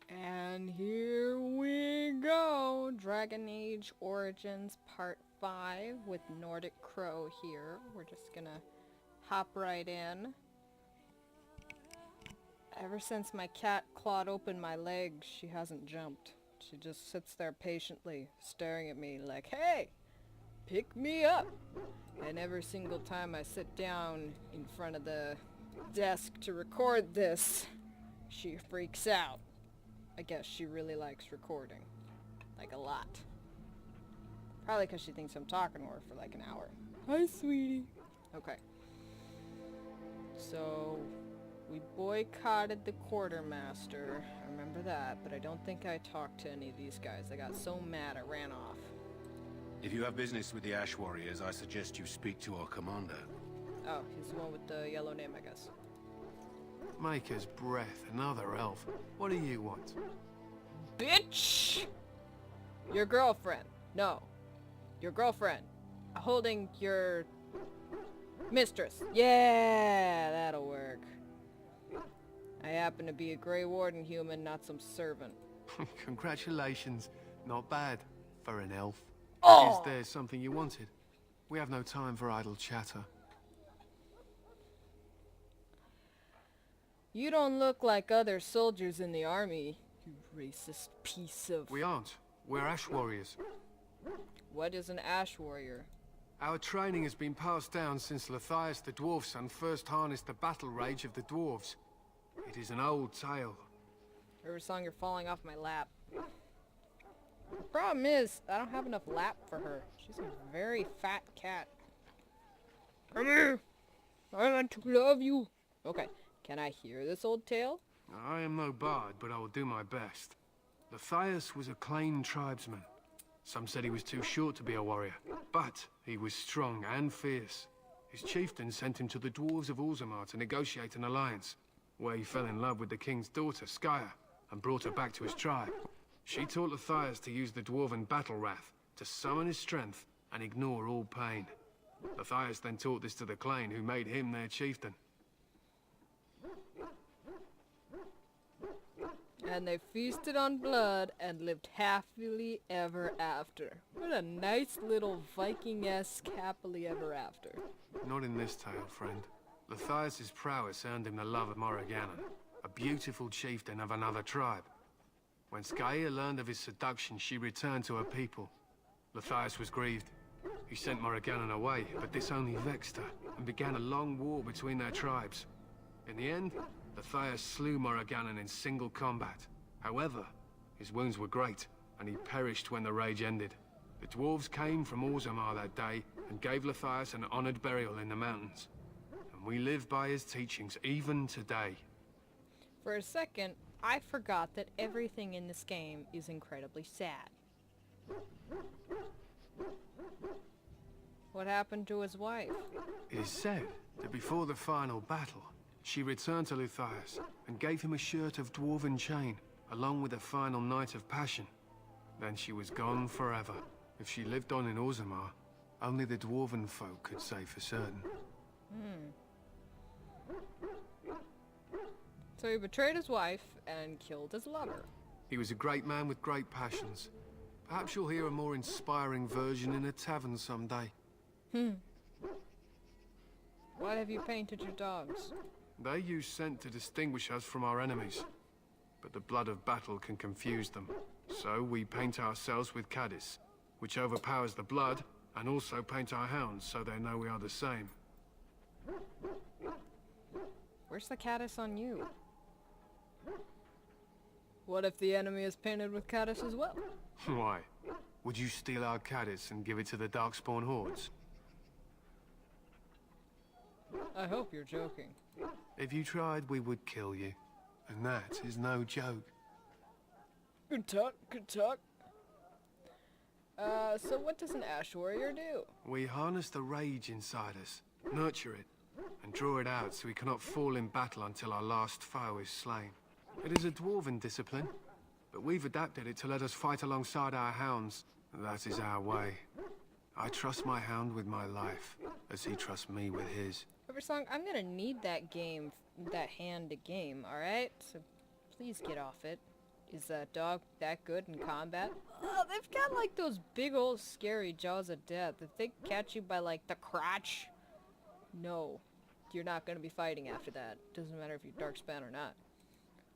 And here we go! Dragon Age Origins Part 5 with Nordic Crow here. We're just gonna hop right in. Ever since my cat clawed open my leg, she hasn't jumped. She just sits there patiently, staring at me like, hey! Pick me up! And every single time I sit down in front of the desk to record this, she freaks out. I guess she really likes recording. Like a lot. Probably because she thinks I'm talking to her for like an hour. Hi, sweetie. Okay. So, we boycotted the quartermaster. I remember that, but I don't think I talked to any of these guys. I got so mad I ran off. If you have business with the Ash Warriors, I suggest you speak to our commander. Oh, he's the one with the yellow name, I guess. Maker's breath, another elf. What do you want? Bitch! Your girlfriend. No. Your girlfriend. Holding your mistress. Yeah, that'll work. I happen to be a Grey Warden human, not some servant. Congratulations. Not bad for an elf. Oh! Is there something you wanted? We have no time for idle chatter. You don't look like other soldiers in the army, you racist piece of... We aren't. We're Ash Warriors. What is an Ash Warrior? Our training has been passed down since Matthias the Dwarf Son first harnessed the battle rage of the dwarves. It is an old tale. Every song you're falling off my lap. The problem is, I don't have enough lap for her. She's a very fat cat. Come here! I want to love you! Okay. Can I hear this old tale? I am no bard, but I will do my best. Matthias was a Cailan tribesman. Some said he was too short to be a warrior, but he was strong and fierce. His chieftain sent him to the dwarves of Orzammar to negotiate an alliance, where he fell in love with the king's daughter, Skya, and brought her back to his tribe. She taught Matthias to use the dwarven battle wrath to summon his strength and ignore all pain. Matthias then taught this to the Cailan, who made him their chieftain. And they feasted on blood and lived happily ever after. What a nice little Viking-esque happily ever after. Not in this tale, friend. Matthias's prowess earned him the love of Morriganon, a beautiful chieftain of another tribe. When Skya learned of his seduction, she returned to her people. Matthias was grieved. He sent Morriganon away, but this only vexed her, and began a long war between their tribes. In the end, Matthias slew Morriganon in single combat. However, his wounds were great, and he perished when the rage ended. The dwarves came from Orzammar that day, and gave Matthias an honored burial in the mountains. And we live by his teachings even today. For a second, I forgot that everything in this game is incredibly sad. What happened to his wife? It is said that before the final battle, she returned to Matthias and gave him a shirt of dwarven chain, along with a final night of passion. Then she was gone forever. If she lived on in Orzammar, only the dwarven folk could say for certain. So he betrayed his wife and killed his lover. He was a great man with great passions. Perhaps you'll hear a more inspiring version in a tavern someday. Why have you painted your dogs? They use scent to distinguish us from our enemies. But the blood of battle can confuse them. So we paint ourselves with caddis, which overpowers the blood, and also paint our hounds so they know we are the same. Where's the caddis on you? What if the enemy is painted with caddis as well? Why? Would you steal our caddis and give it to the Darkspawn hordes? I hope you're joking. If you tried, we would kill you. And that is no joke. Good talk, good talk. So what does an Ash Warrior do? We harness the rage inside us, nurture it, and draw it out so we cannot fall in battle until our last foe is slain. It is a dwarven discipline, but we've adapted it to let us fight alongside our hounds. That is our way. I trust my hound with my life, as he trusts me with his. Riversong, I'm gonna need that hand to game, alright? So please get off it. Is that dog that good in combat? Oh, they've got like those big old scary jaws of death. If they catch you by like the crotch, no, you're not gonna be fighting after that. Doesn't matter if you're Darkspan or not.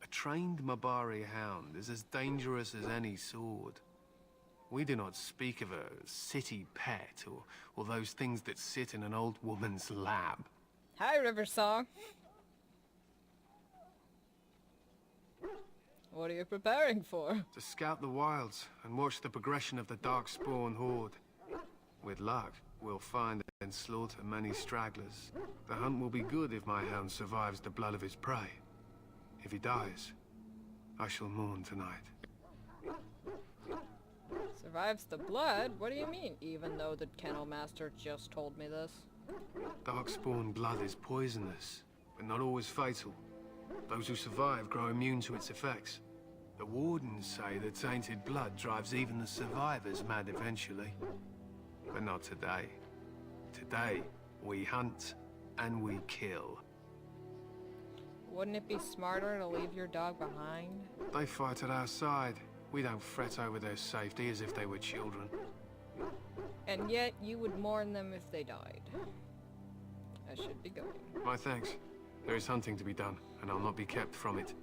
A trained Mabari hound is as dangerous as any sword. We do not speak of a city pet or those things that sit in an old woman's lap. Hi, River Song. What are you preparing for? To scout the wilds and watch the progression of the Darkspawn horde. With luck, we'll find and slaughter many stragglers. The hunt will be good if my hound survives the blood of his prey. If he dies, I shall mourn tonight. Survives the blood? What do you mean? Even though the kennel master just told me this? Darkspawn blood is poisonous, but not always fatal. Those who survive grow immune to its effects. The Wardens say that tainted blood drives even the survivors mad eventually. But not today. Today, we hunt and we kill. Wouldn't it be smarter to leave your dog behind? They fight at our side. We don't fret over their safety as if they were children. And yet, you would mourn them if they died. I should be going. My thanks. There is hunting to be done, and I'll not be kept from it.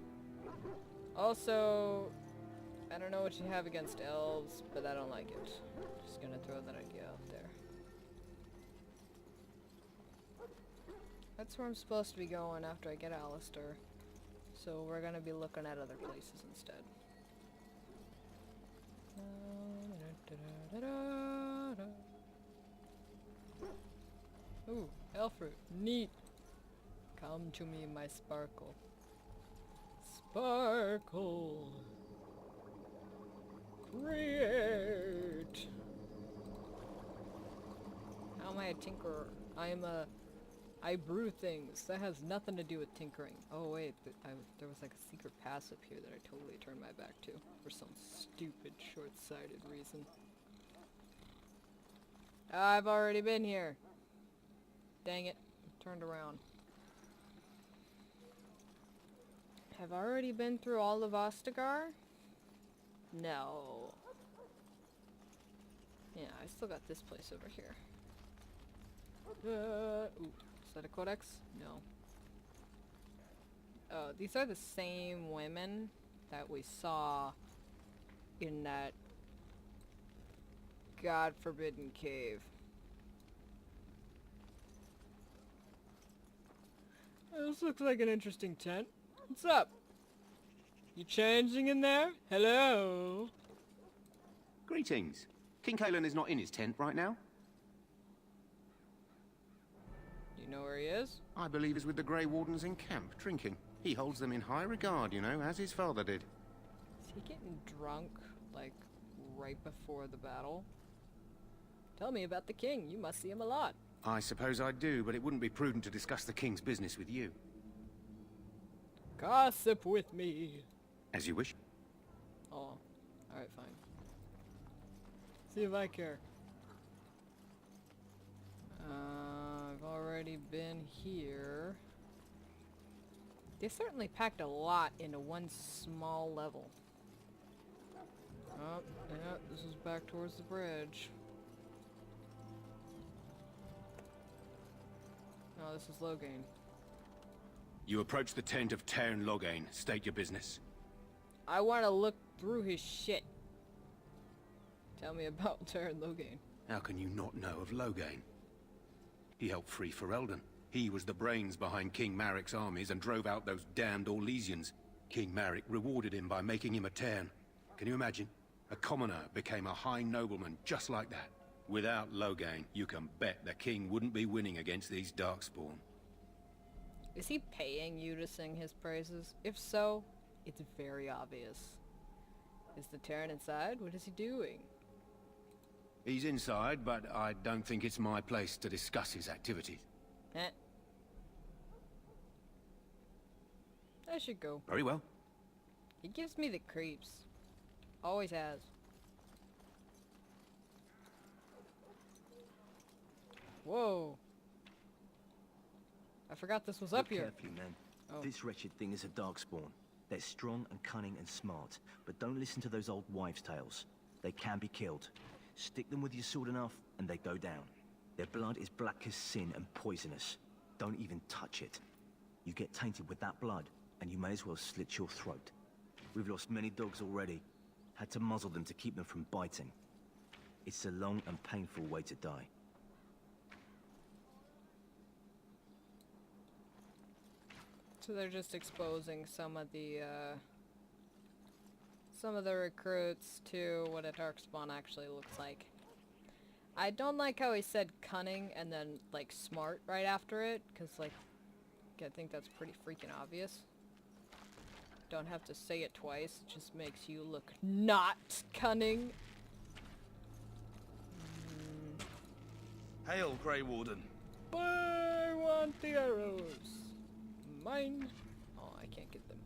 Also, I don't know what you have against elves, but I don't like it. Just gonna throw that idea out there. That's where I'm supposed to be going after I get Alistair. So we're gonna be looking at other places instead. Ooh, elf fruit. Neat. Come to me, my sparkle. Sparkle. Create. How am I a tinkerer? I brew things. That has nothing to do with tinkering. Oh wait, there was like a secret pass up here that I totally turned my back to for some stupid, short-sighted reason. I've already been here. Dang it, turned around. Have I already been through all of Ostagar? No. Yeah, I still got this place over here. Ooh, is that a codex? No. Oh, these are the same women that we saw in that God-forbidden cave. This looks like an interesting tent. What's up? You changing in there? Hello? Greetings. King Cailan is not in his tent right now. Do you know where he is? I believe he's with the Grey Wardens in camp, drinking. He holds them in high regard, you know, as his father did. Is he getting drunk, like, right before the battle? Tell me about the king. You must see him a lot. I suppose I do, but it wouldn't be prudent to discuss the king's business with you. Gossip with me. As you wish. Oh, alright, fine. See if I care. I've already been here. They certainly packed a lot into one small level. Oh, yeah, this is back towards the bridge. No, this is Loghain. You approach the tent of Tairn Loghain. State your business. I want to look through his shit. Tell me about Tairn Loghain. How can you not know of Loghain? He helped free Ferelden. He was the brains behind King Maric's armies and drove out those damned Orlesians. King Maric rewarded him by making him a Tairn. Can you imagine? A commoner became a high nobleman just like that. Without Loghain, you can bet the king wouldn't be winning against these Darkspawn. Is he paying you to sing his praises? If so, it's very obvious. Is the Terran inside? What is he doing? He's inside, but I don't think it's my place to discuss his activities. Eh. I should go. Very well. He gives me the creeps. Always has. Whoa. I forgot this was up here. Carefully, man. Oh. This wretched thing is a darkspawn. They're strong and cunning and smart, but don't listen to those old wives' tales. They can be killed. Stick them with your sword enough, and they go down. Their blood is black as sin and poisonous. Don't even touch it. You get tainted with that blood, and you may as well slit your throat. We've lost many dogs already. Had to muzzle them to keep them from biting. It's a long and painful way to die. So they're just exposing some of the recruits to what a darkspawn actually looks like. I don't like how he said cunning and then like smart right after it, because like I think that's pretty freaking obvious. Don't have to say it twice, it just makes you look not cunning. Hail, Grey Warden. I want the arrows. Mine. Oh, I can't get them.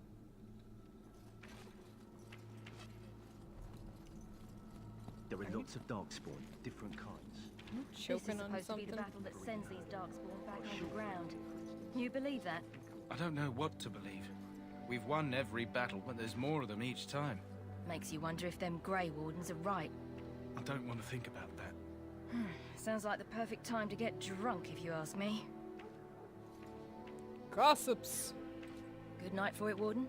There are lots of darkspawn, different kinds. Choking on this is supposed something. to be the battle that sends these darkspawn back on the ground. You believe that? I don't know what to believe. We've won every battle, but there's more of them each time. Makes you wonder if them Grey Wardens are right. I don't want to think about that. Sounds like the perfect time to get drunk, if you ask me. Gossips. Good night for it, Warden.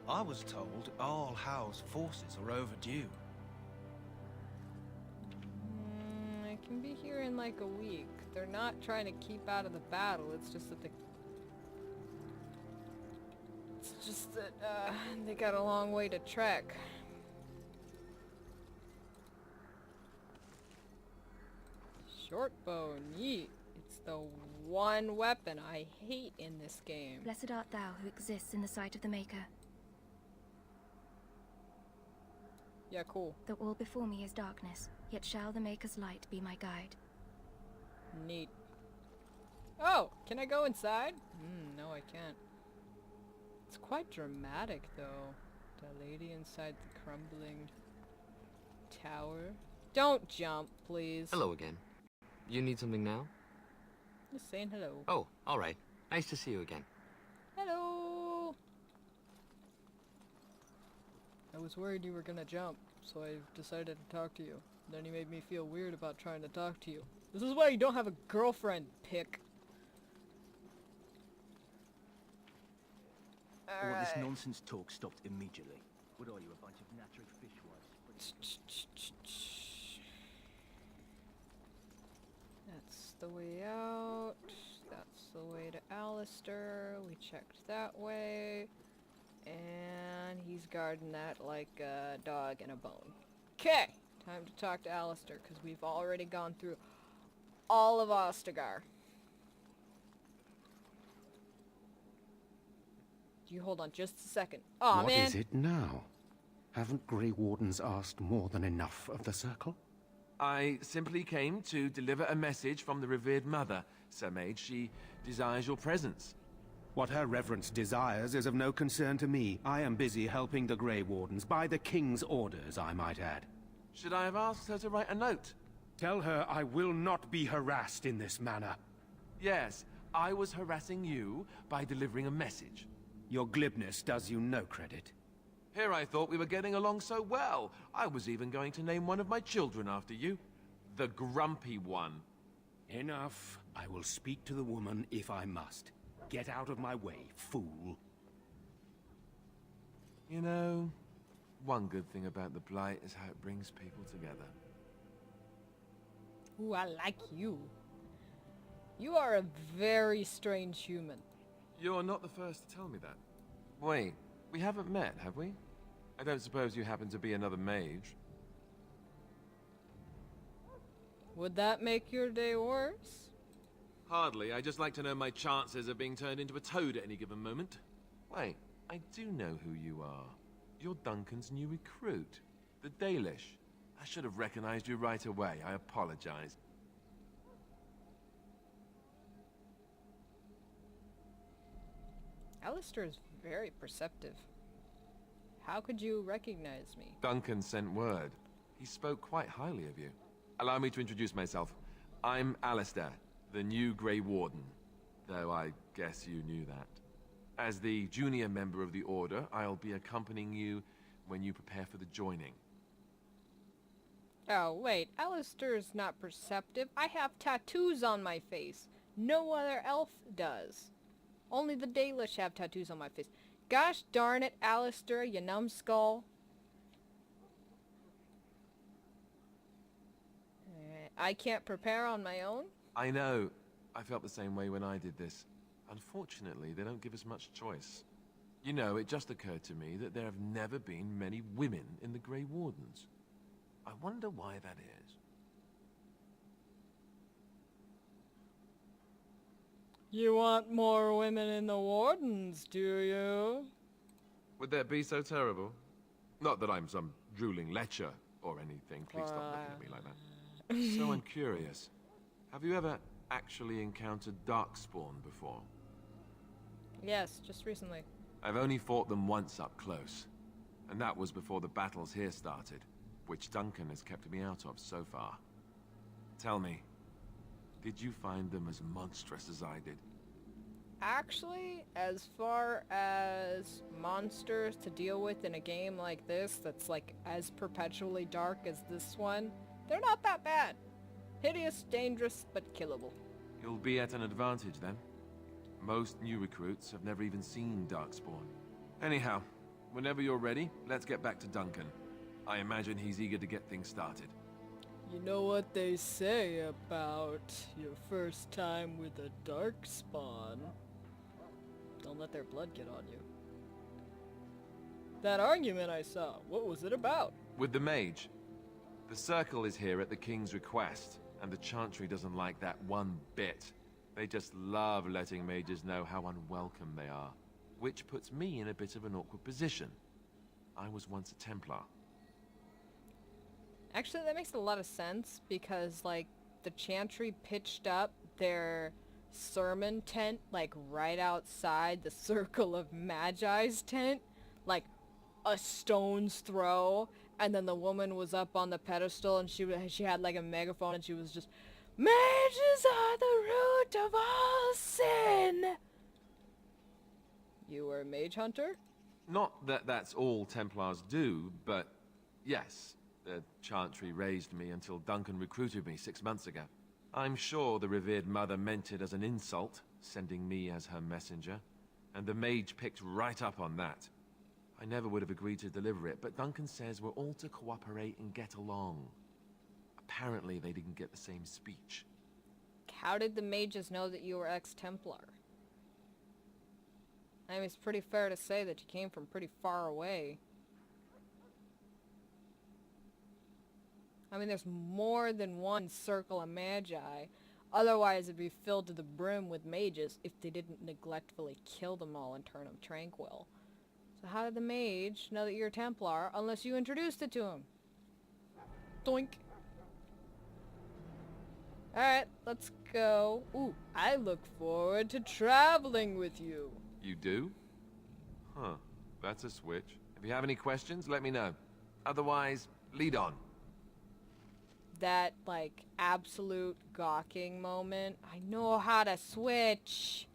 I was told all Howe's forces are overdue. I can be here in like a week. They're not trying to keep out of the battle, it's just that they got a long way to trek. Shortbow, neat. It's the one weapon I hate in this game. Blessed art thou who exists in the sight of the Maker. Yeah, cool. Though all before me is darkness, yet shall the Maker's light be my guide. Neat. Oh, can I go inside? No, I can't. It's quite dramatic, though. The lady inside the crumbling tower. Don't jump, please. Hello again. You need something now? Just saying hello. Oh, alright. Nice to see you again. Hello! I was worried you were gonna jump, so I decided to talk to you. Then you made me feel weird about trying to talk to you. This is why you don't have a girlfriend, pick. All this nonsense talk stopped immediately. What are you, a bunch of nattered fishwives? That's the way out. That's the way to Alistair. We checked that way. And he's guarding that like a dog and a bone. Okay, time to talk to Alistair, because we've already gone through all of Ostagar. You hold on just a second. Aw, man. What is it now? Haven't Grey Wardens asked more than enough of the Circle? I simply came to deliver a message from the revered mother, Sir Mage. She desires your presence. What her reverence desires is of no concern to me. I am busy helping the Grey Wardens, by the King's orders, I might add. Should I have asked her to write a note? Tell her I will not be harassed in this manner. Yes, I was harassing you by delivering a message. Your glibness does you no credit. Here I thought we were getting along so well. I was even going to name one of my children after you. The Grumpy One. Enough. I will speak to the woman if I must. Get out of my way, fool. You know, one good thing about the Blight is how it brings people together. Ooh, I like you. You are a very strange human. You're not the first to tell me that. Wait, we haven't met, have we? I don't suppose you happen to be another mage. Would that make your day worse? Hardly. I just like to know my chances of being turned into a toad at any given moment. Wait, I do know who you are. You're Duncan's new recruit, the Dalish. I should have recognized you right away. I apologize. Alistair is very perceptive. How could you recognize me? Duncan sent word. He spoke quite highly of you. Allow me to introduce myself. I'm Alistair, the new Grey Warden. Though I guess you knew that. As the junior member of the Order, I'll be accompanying you when you prepare for the joining. Oh, wait. Alistair's not perceptive. I have tattoos on my face. No other elf does. Only the Dalish have tattoos on my face. Gosh darn it, Alistair, you numbskull. I can't prepare on my own? I know. I felt the same way when I did this. Unfortunately, they don't give us much choice. You know, it just occurred to me that there have never been many women in the Grey Wardens. I wonder why that is. You want more women in the Wardens, do you? Would that be so terrible? Not that I'm some drooling lecher or anything. Please stop looking at me like that. So I'm curious. Have you ever actually encountered Darkspawn before? Yes, just recently. I've only fought them once up close. And that was before the battles here started, which Duncan has kept me out of so far. Tell me, did you find them as monstrous as I did? Actually, as far as monsters to deal with in a game like this that's like as perpetually dark as this one, they're not that bad. Hideous, dangerous, but killable. You'll be at an advantage then. Most new recruits have never even seen Darkspawn. Anyhow, whenever you're ready, let's get back to Duncan. I imagine he's eager to get things started. You know what they say about your first time with a Darkspawn. Don't let their blood get on you. That argument I saw, what was it about? With the mage. The Circle is here at the King's request, and the Chantry doesn't like that one bit. They just love letting mages know how unwelcome they are, which puts me in a bit of an awkward position. I was once a Templar. Actually, that makes a lot of sense, because, like, the Chantry pitched up their sermon tent, like, right outside the Circle of Magi's tent, like, a stone's throw, and then the woman was up on the pedestal, and she had, like, a megaphone, and she was just, "Mages are the root of all sin!" You were a mage hunter? Not that that's all Templars do, but yes. The Chantry raised me until Duncan recruited me 6 months ago. I'm sure the revered mother meant it as an insult, sending me as her messenger, and the mage picked right up on that. I never would have agreed to deliver it, but Duncan says we're all to cooperate and get along. Apparently they didn't get the same speech. How did the mages know that you were ex-Templar? I mean, it's pretty fair to say that you came from pretty far away. I mean, there's more than one Circle of Magi. Otherwise, it'd be filled to the brim with mages if they didn't neglectfully kill them all and turn them tranquil. So how did the mage know that you're a Templar unless you introduced it to him? Doink. Alright, let's go. Ooh, I look forward to traveling with you. You do? Huh. That's a switch. If you have any questions, let me know. Otherwise, lead on. That, like, absolute gawking moment. I know how to switch.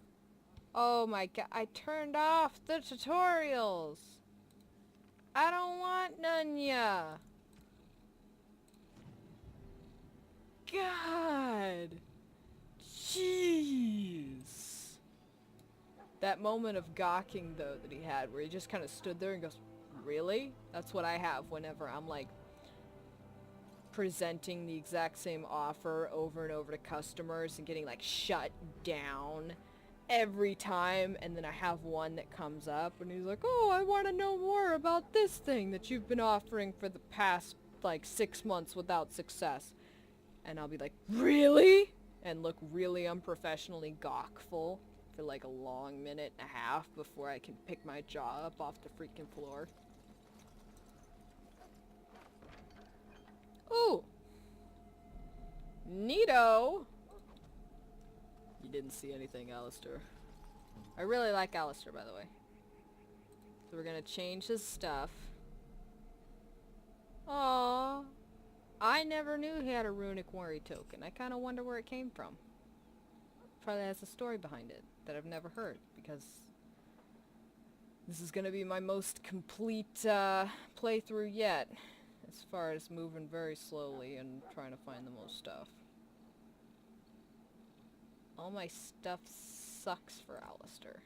Oh my god, I turned off the tutorials. I don't want none ya. God. Jeez. That moment of gawking, though, that he had, where he just kind of stood there and goes, really? That's what I have whenever I'm, like, presenting the exact same offer over and over to customers and getting, like, shut down every time. And then I have one that comes up and he's like, oh, I want to know more about this thing that you've been offering for the past, like, 6 months without success. And I'll be like, really? And look really unprofessionally gawkful for like a long minute and a half before I can pick my jaw up off the freaking floor. Ooh! Neato! You didn't see anything, Alistair. I really like Alistair, by the way. So we're gonna change his stuff. Aww. I never knew he had a Runa Quarry token. I kind of wonder where it came from. Probably has a story behind it that I've never heard, because This is gonna be my most complete playthrough yet, as far as moving very slowly and trying to find the most stuff. All my stuff sucks for Alistair.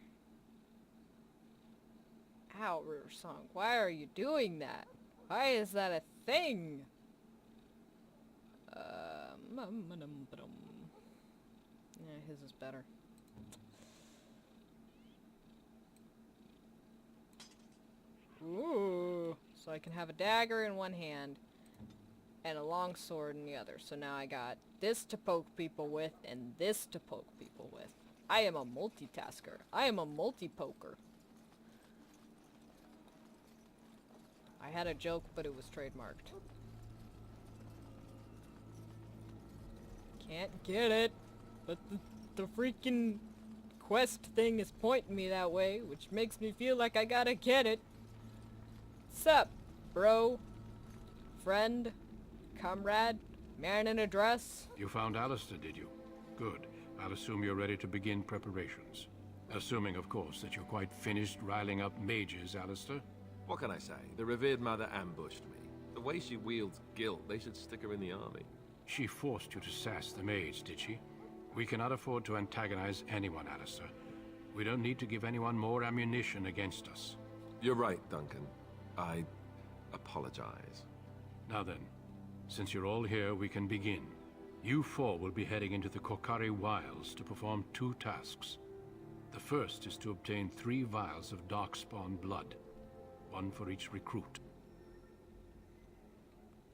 Ow, River Song, why are you doing that? Why is that a thing? Yeah, his is better. Ooh, so I can have a dagger in one hand and a long sword in the other. So now I got this to poke people with and this to poke people with. I am a multitasker. I am a multi-poker. I had a joke, but it was trademarked. Can't get it, but the freaking quest thing is pointing me that way, which makes me feel like I gotta get it. Sup, bro? Friend? Comrade? Man in a dress? You found Alistair, did you? Good. I'll assume you're ready to begin preparations. Assuming, of course, that you're quite finished riling up mages, Alistair. What can I say? The revered mother ambushed me. The way she wields guilt, they should stick her in the army. She forced you to sass the mage, did she? We cannot afford to antagonize anyone, Alistair. We don't need to give anyone more ammunition against us. You're right, Duncan. I apologize. Now then, since you're all here, we can begin. You four will be heading into the Kokari Wilds to perform 2 tasks. The first is to obtain 3 vials of Darkspawn blood, 1 for each recruit.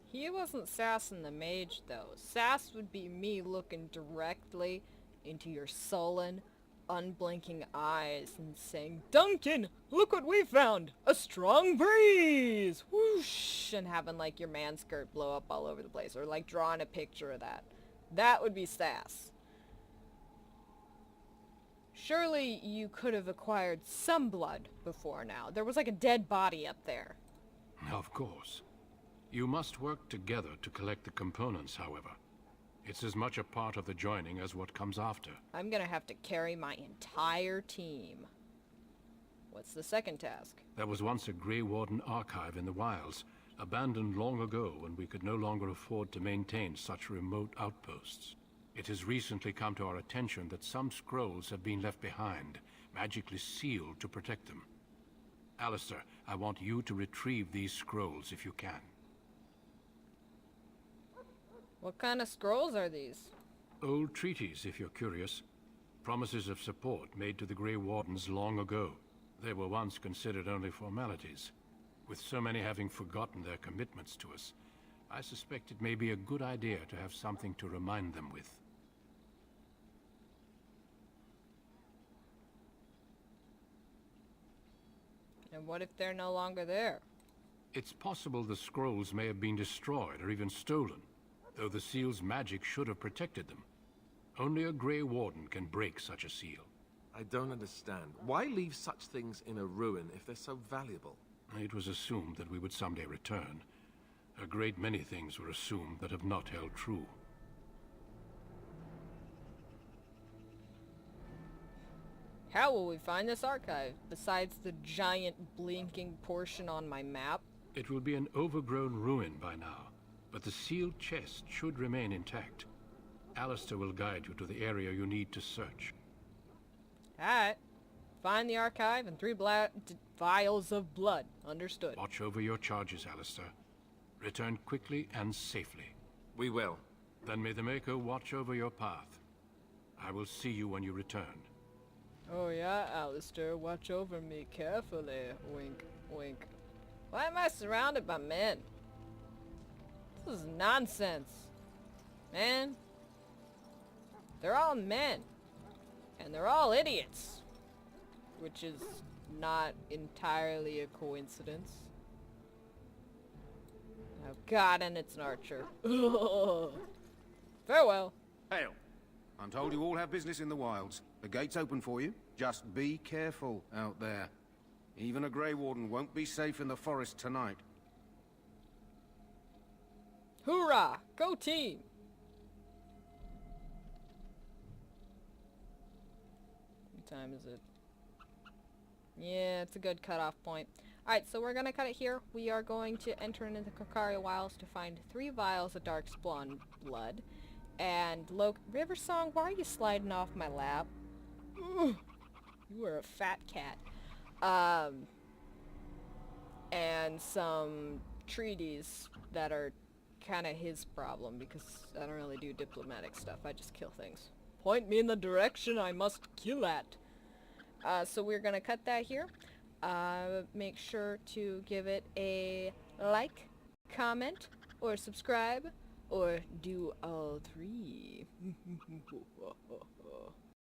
He wasn't sassing the mage, though. Sass would be me looking directly into your sullen, unblinking eyes and saying, "Duncan, look what we found! A strong breeze! Whoosh!" And having, like, your man skirt blow up all over the place. Or, like, drawing a picture of that. That would be sass. Surely you could have acquired some blood before now. There was, like, a dead body up there. Of course. You must work together to collect the components, however. It's as much a part of the joining as what comes after. I'm gonna have to carry my entire team. What's the second task? There was once a Grey Warden archive in the wilds, abandoned long ago when we could no longer afford to maintain such remote outposts. It has recently come to our attention that some scrolls have been left behind, magically sealed to protect them. Alistair, I want you to retrieve these scrolls if you can. What kind of scrolls are these? Old treaties, if you're curious. Promises of support made to the Grey Wardens long ago. They were once considered only formalities. With so many having forgotten their commitments to us, I suspect it may be a good idea to have something to remind them with. And what if they're no longer there? It's possible the scrolls may have been destroyed or even stolen, though the seal's magic should have protected them. Only a Grey Warden can break such a seal. I don't understand. Why leave such things in a ruin if they're so valuable? It was assumed that we would someday return. A great many things were assumed that have not held true. How will we find this archive, besides the giant blinking portion on my map? It will be an overgrown ruin by now, but the sealed chest should remain intact. Alistair will guide you to the area you need to search. Alright. Find the archive and 3 vials of blood. Understood. Watch over your charges, Alistair. Return quickly and safely. We will. Then may the Maker watch over your path. I will see you when you return. Oh yeah, Alistair, watch over me carefully. Wink, wink. Why am I surrounded by men? This is nonsense. Man. They're all men. And they're all idiots. Which is not entirely a coincidence. Oh god, and it's an archer. Farewell. Hail. I'm told you all have business in the wilds. The gate's open for you. Just be careful out there. Even a Grey Warden won't be safe in the forest tonight. Hoorah! Go team! What time is it? Yeah, it's a good cutoff point. Alright, so we're gonna cut it here. We are going to enter into the Kokari Wilds to find 3 vials of Darkspawn blood. And River Song, why are you sliding off my lap? Ugh, you are a fat cat. And some treaties that are kind of his problem because I don't really do diplomatic stuff. I just kill things. Point me in the direction I must kill at. So we're gonna cut that here. Make sure to give it a like, comment, or subscribe, or do all 3.